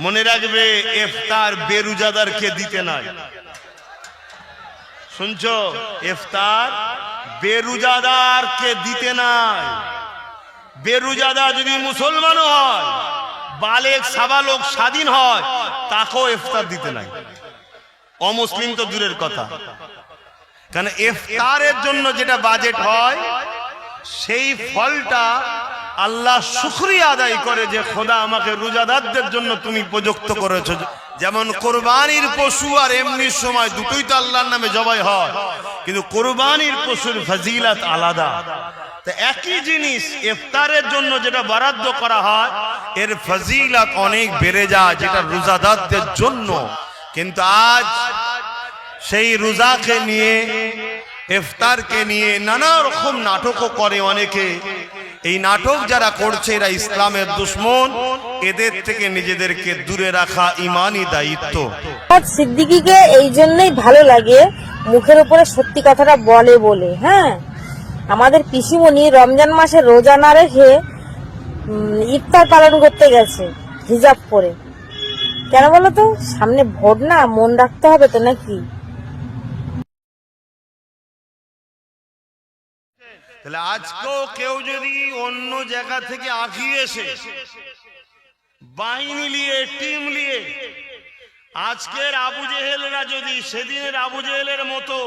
মনে রাখবে ইফতার বেরোজাদারকে দিতে নাই। শুনছো? ইফতার বেরোজাদারকে দিতে নাই। বেরোজাদা যদি মুসলমান হয়, বালেক সাবালক স্বাধীন হয়, তাকেও ইফতার দিতে নাই। অমুসলিম তো দূরের কথা, কারণ ইফতারের জন্য যেটা বাজেট হয় সেই ফলটা আল্লাহ শুকরিয়া আদায় করে যে খোদা আমাকে রোজাদারদের জন্য তুমি উপযুক্ত করেছো। যেমন কোরবানির পশু আর এমনি সময় দুটোই তো আল্লাহর নামে জবাই হয়, কিন্তু কোরবানির পশুর ফজিলত আলাদা। তো একই জিনিস ইফতারের জন্য যেটা বরাদ্দ করা হয় এর ফজিলত অনেক বেড়ে যায় যেটা রোজাদারদের জন্য। কিন্তু আজ সেই রোজাকে নিয়ে, ইফতারকে নিয়ে নানা রকম নাটকও করে অনেকে। এই নাটক যারা করছে এরা ইসলামের দুশমন, এদের থেকে নিজেদেরকে দূরে রাখা ইমানি দায়িত্ব। সিদ্দিকীকে এই জন্যই ভালো লাগে, মুখের উপরে সত্যি কথাটা বলে বলে। হ্যাঁ, আমাদের পিসিমণি রমজান মাসে রোজা না রেখে ইফতার পালন করতে গেছে হিজাব পরে। কেন বলো তো? সামনে ভোট না, মন রাখতে হবে তো নাকি? তাহলে আজকেও কেউ যদি অন্য জায়গা থেকে আগিয়ে এসে বাহিনী নিয়ে, টিম নিয়ে, আজকের আবু জেহেলরা যদি সেদিনের আবু জেহেলের মতো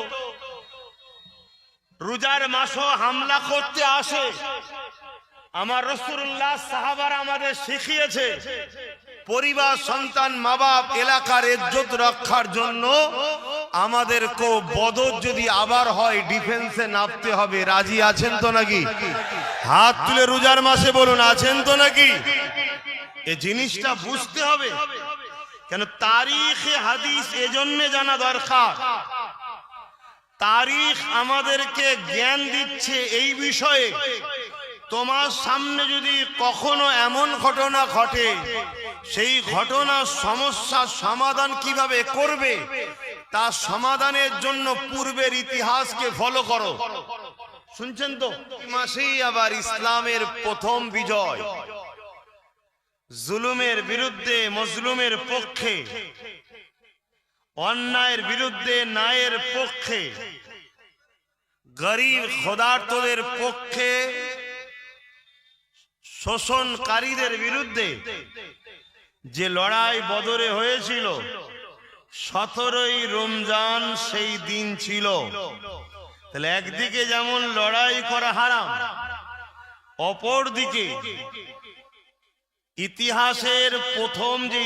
রোজার মাসও হামলা করতে আসে, আমার রাসূলুল্লাহ সাহাবারা আমাদের শিখিয়েছে পরিবার, সন্তান, মা বাপ, এলাকার ইজ্জত রক্ষার জন্য আমাদেরকে বদর যদি আবার হয় ডিফেন্সে নামতে হবে। রাজি আছেন তো নাকি? হাত তুলে রোজার মাসে বলুন, আছেন তো নাকি? এই জিনিসটা বুঝতে হবে। কেন তারিখে হাদিস এজন্য জানা দরকার। তারিখ আমাদেরকে জ্ঞান দিচ্ছে এই বিষয়ে, তোমার সামনে যদি কখনো এমন ঘটনা ঘটে, সেই ঘটনার সমস্যার সমাধান কিভাবে করবে তার সমাধানের জন্য পূর্বের ইতিহাসকে ফলো করো। শুনছেন তো? মাসেই আবার ইসলামের প্রথম বিজয়, জুলুমের বিরুদ্ধে মজলুমের পক্ষে, অন্যায়ের বিরুদ্ধে ন্যায়ের পক্ষে, গরিব খোদার্তদের পক্ষে, শোষণকারীদের বিরুদ্ধে যে লড়াই বদরে হয়েছিল 17ই রমজান সেই দিন ছিল। তাহলে একদিকে যেমন লড়াই করা হারাম, অপর দিকে ইতিহাসের প্রথম যে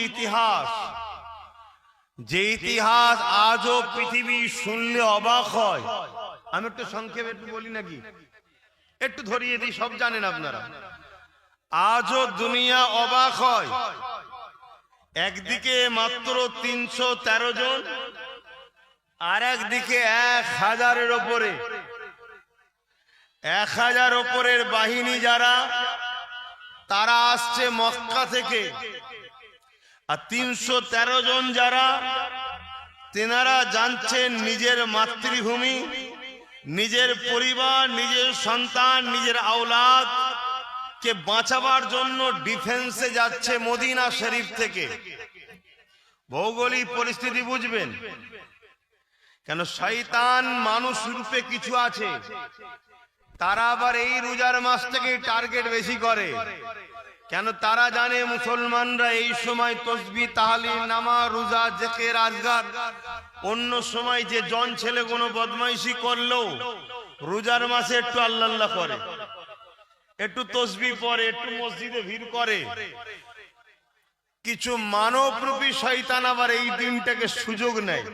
ইতিহাস আজও পৃথিবী শুনলে অবাক হয়। আমি একটু সংক্ষেপে একটু বলি নাকি, একটু ধরিয়ে দিই, সব জানেন আপনারা। আজও দুনিয়া অবাক হয়। একদিকে মাত্র 313 জন, আর একদিকে 1000-এর ওপরে, 1000 ওপরের বাহিনী যারা, তারা আসছে মক্কা থেকে। আর 313 জন যারা, তেনারা জানছেন নিজের মাতৃভূমি, নিজের পরিবার, নিজের সন্তান, নিজের আওলাদ কে বাঁচাবার জন্য ডিফেন্সে যাচ্ছে মদিনা শরীফ থেকে। ভৌগোলিক পরিস্থিতি বুঝবেন। কেন শয়তান মানুষ রূপে কিছু আছে, তারা আবার এই রোজার মাস থেকে টার্গেট বেশি করে। কেন? তারা জানে মুসলমানরা এই সময় তসবিহ, তাহলিল, নামাজ, রোজা, জিকির, আজকার, অন্য সময় যে জন ছেলে কোনো বদমাইশি করলেও রোজার মাসে একটু আল্লাহ আল্লাহ করে, একটু তসবিহ পড়ে, একটু মসজিদে ভিড় করে। কিছু মানবরূপী শয়তান আবার এই দিনটাকে সুযোগ নেয়।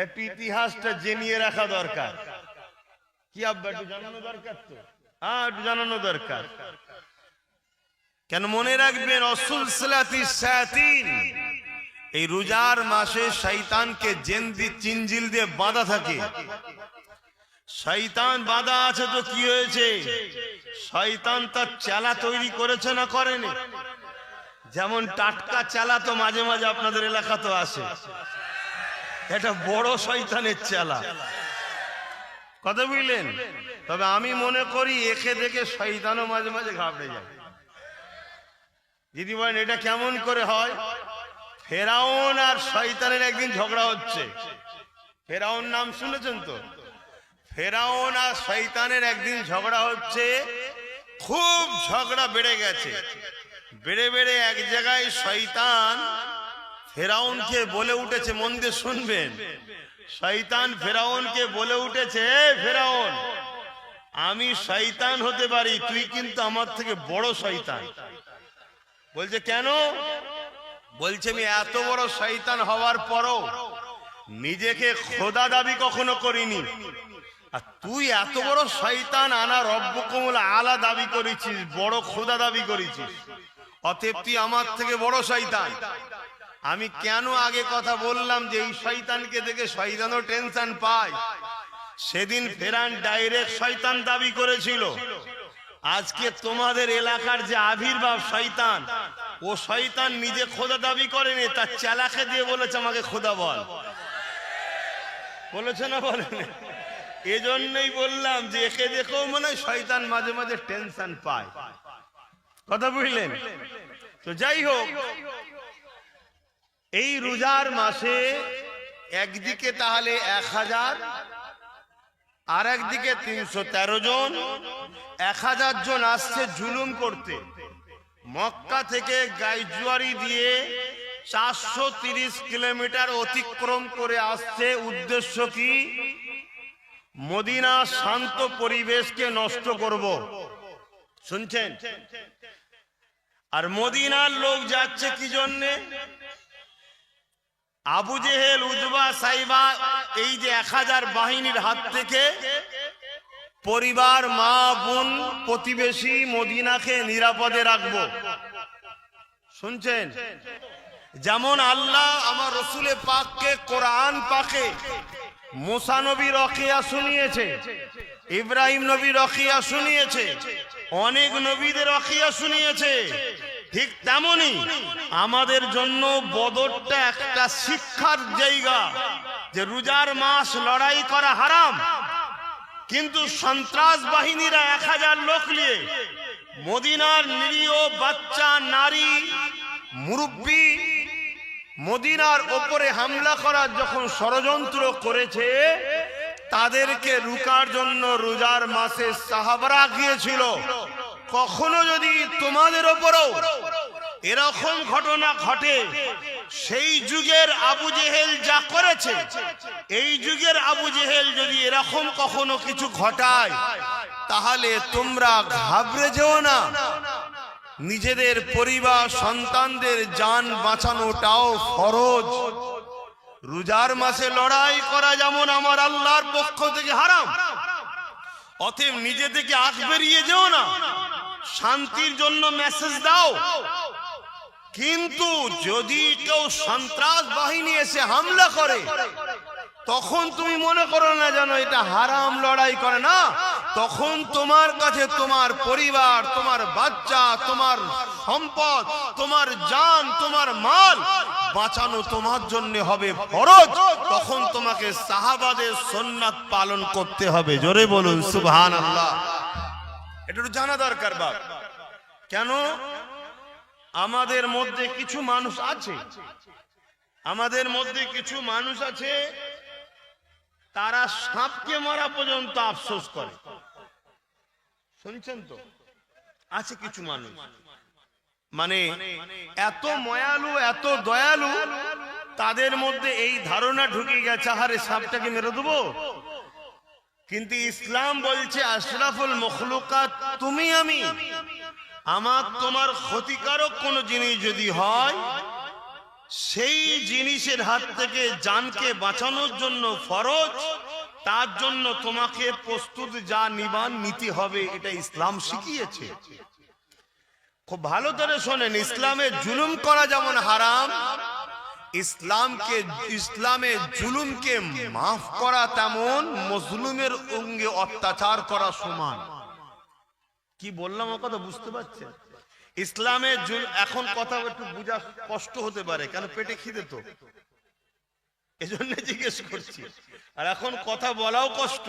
একটু ইতিহাসটা জেনে রাখা দরকার। কি আব্বা একটু জানানো দরকার তো? হ্যাঁ, একটু জানানো দরকার। কেন? মনে রাখবেন রাসূল সাল্লাল্লাহু এই রোজার মাসে শয়তানকে চিনজিল দিয়ে বাঁধা থাকে। শয়তান বাঁধা আছে তো কি হয়েছে? শয়তান তার চেলা তৈরি করেছে না করেনি? যেমন টাটকা চেলা তো মাঝে মাঝে আপনাদের এলাকা তো আসে, এটা বড় শয়তানের চেলা, কথা বুঝলেন? তবে আমি মনে করি একে দেখে শয়তানও মাঝে মাঝে ঘাবড়ে যায়। যদি বলেন এটা কেমন করে হয়, ফেরাউন আর শয়তানের একদিন ঝগড়া হচ্ছে। ফেরাউন নাম শুনেছেন তো? ফেরাউন আর শয়তানের একদিন ঝগড়া হচ্ছে, খুব ঝগড়া বেড়ে গেছে। বেড়ে বেড়ে এক জায়গায় শয়তান ফেরাউনকে বলে উঠেছে, মন দিয়ে শুনবেন, শয়তান ফেরাউনকে বলে উঠেছে, ফেরাউন আমি শয়তান হতে পারি, তুই কিন্তু আমার থেকে বড় শয়তান। বলছে কেন? বলছে আমি এত বড় শয়তান হওয়ার পরও নিজেকে খোদা দাবি কখনো করিনি, আর তুই এত বড় শয়তান আনা রব্বুকুমুল আলা দাবি করেছিস, বড় খোদা দাবি করেছিস, অতএব তুই আমার থেকে বড় শয়তান। আমি কেন আগে কথা বললাম যে এই শয়তানকে দেখে শয়তানও টেনশন পায়? সেদিন ফেরান ডাইরেক্ট শয়তান দাবি করেছিল। আজকে তোমাদের এলাকার যে আবির্ভাব শয়তান, ও শয়তান নিজে খোদা দাবি করেনি, তার চেলাকে দিয়ে বলেছে আমাকে খোদা বল। বলেছে না বলেন? এজন্যই বললাম যে একে দেখেও মনে হয় শয়তান মাঝে মাঝে টেনশন পায়। কথা বুঝলেন তো? যাই হোক, এই রোজার মাসে একদিকে তাহলে 1000, আর একদিকে 313 জন, 1000 জন আসছে জুলুম করতে। মক্কা থেকে গাইজুয়ারি দিয়ে 430 কিলোমিটার অতিক্রম করে আসছে। উদ্দেশ্য কি? মদিনা শান্ত পরিবেশকে নষ্ট করব। শুনছেন? আর মদিনার লোক যাচ্ছে কি জন্যে? আবু জেহেল, উতবা, সাইবা, এই যে 1000 বাহিনীর হাত থেকে পরিবার, মা বোন, প্রতিবেশী মদিনাকে নিরাপদে রাখবো। শুনছেন? যেমন আল্লাহ আমার রসুলে পাককে কোরআন পাকে মুসা নবী রকিয়া শুনিয়েছে, ইব্রাহিম নবী রকিয়া শুনিয়েছে, অনেক নবীদের রকিয়া শুনিয়েছে, ঠিক তেমনি আমাদের জন্য বদরটা একটা শিক্ষার জায়গা। যে রোজার মাস লড়াই করা হারাম, কিন্তু সন্ত্রাস বাহিনীরা 1000 লোক নিয়ে মদিনার নিরীহ বাচ্চা, নারী, মুরব্বী মদিনার ওপরে হামলা করার যখন ষড়যন্ত্র করেছে, তাদেরকে রুকার জন্য রোজার মাসে সাহাবারা গিয়েছিল। কখনো যদি তোমাদের ওপরও এরকম ঘটনা ঘটে, সেই যুগের আবু জেহেল যা করেছে, এই যুগের আবু জেহেল যদি এরকম কখনো কিছু ঘটায়, তাহলে তোমরা ঘাবড়ে যেও না। নিজেদের পরিবার, সন্তানদের জান বাঁচানোটাও ফরজ। রোজার মাসে লড়াই করা যেমন আমার আল্লাহর পক্ষ থেকে হারাম, অতএব নিজে থেকে আগ বেরিয়ে যেও না। শান্তির জন্য মেসেজ দাও, কিন্তু যদি কেউ সন্ত্রাস বাহিনী এসে হামলা করে, তখন তুমি মনে করো না যেন এটা হারাম লড়াই করে, না, তখন তোমার কাছে তোমার পরিবার, তোমার বাচ্চা, তোমার সম্পদ, তোমার জান, তোমার মাল বাঁচানো তোমার জন্য হবে ফরজ। তখন তোমাকে সাহাবাদের সুন্নাত পালন করতে হবে। জোরে বলুন সুবহানাল্লাহ। এটা তো জানা দরকার বাপ। কেন? আমাদের মধ্যে কিছু মানুষ আছে, আমাদের মধ্যে কিছু মানুষ আছে, তারা সাপকে মারা পর্যন্ত আফসোস করে। শুনছেন তো? আছে কিছু মানুষ, মানে এত মায়ালু, এত দয়ালু, তাদের মধ্যে এই ধারণা ঢুকে গেছে, আরে সাপটাকে মেরে দেবো। কিন্তু ইসলাম বলছে আশরাফুল মখলুকাত তুমি আমি, আমার তোমার ক্ষতিকারক কোন জিনিস যদি হয়, সেই জিনিসের হাত থেকে জানকে বাঁচানোর জন্য ফরজ, তার জন্য তোমাকে প্রস্তুত যা নিবান নিতে হবে, এটা ইসলাম শিখিয়েছে। খুব ভালো করে শোনেন, ইসলামে জুলুম করা যেমন হারাম, ইসলামে জুলুমকে মাফ করা তেমন মজলুমের অঙ্গে অত্যাচার করা সমান। কি বললাম ও কথা বুঝতে পারছেন? ইসলামে এখন কথা একটু বোঝা কষ্ট হতে পারে, কেন পেটে খিদে তো, এজন্য জিজ্ঞেস করছি। আর এখন কথা বলাও কষ্ট।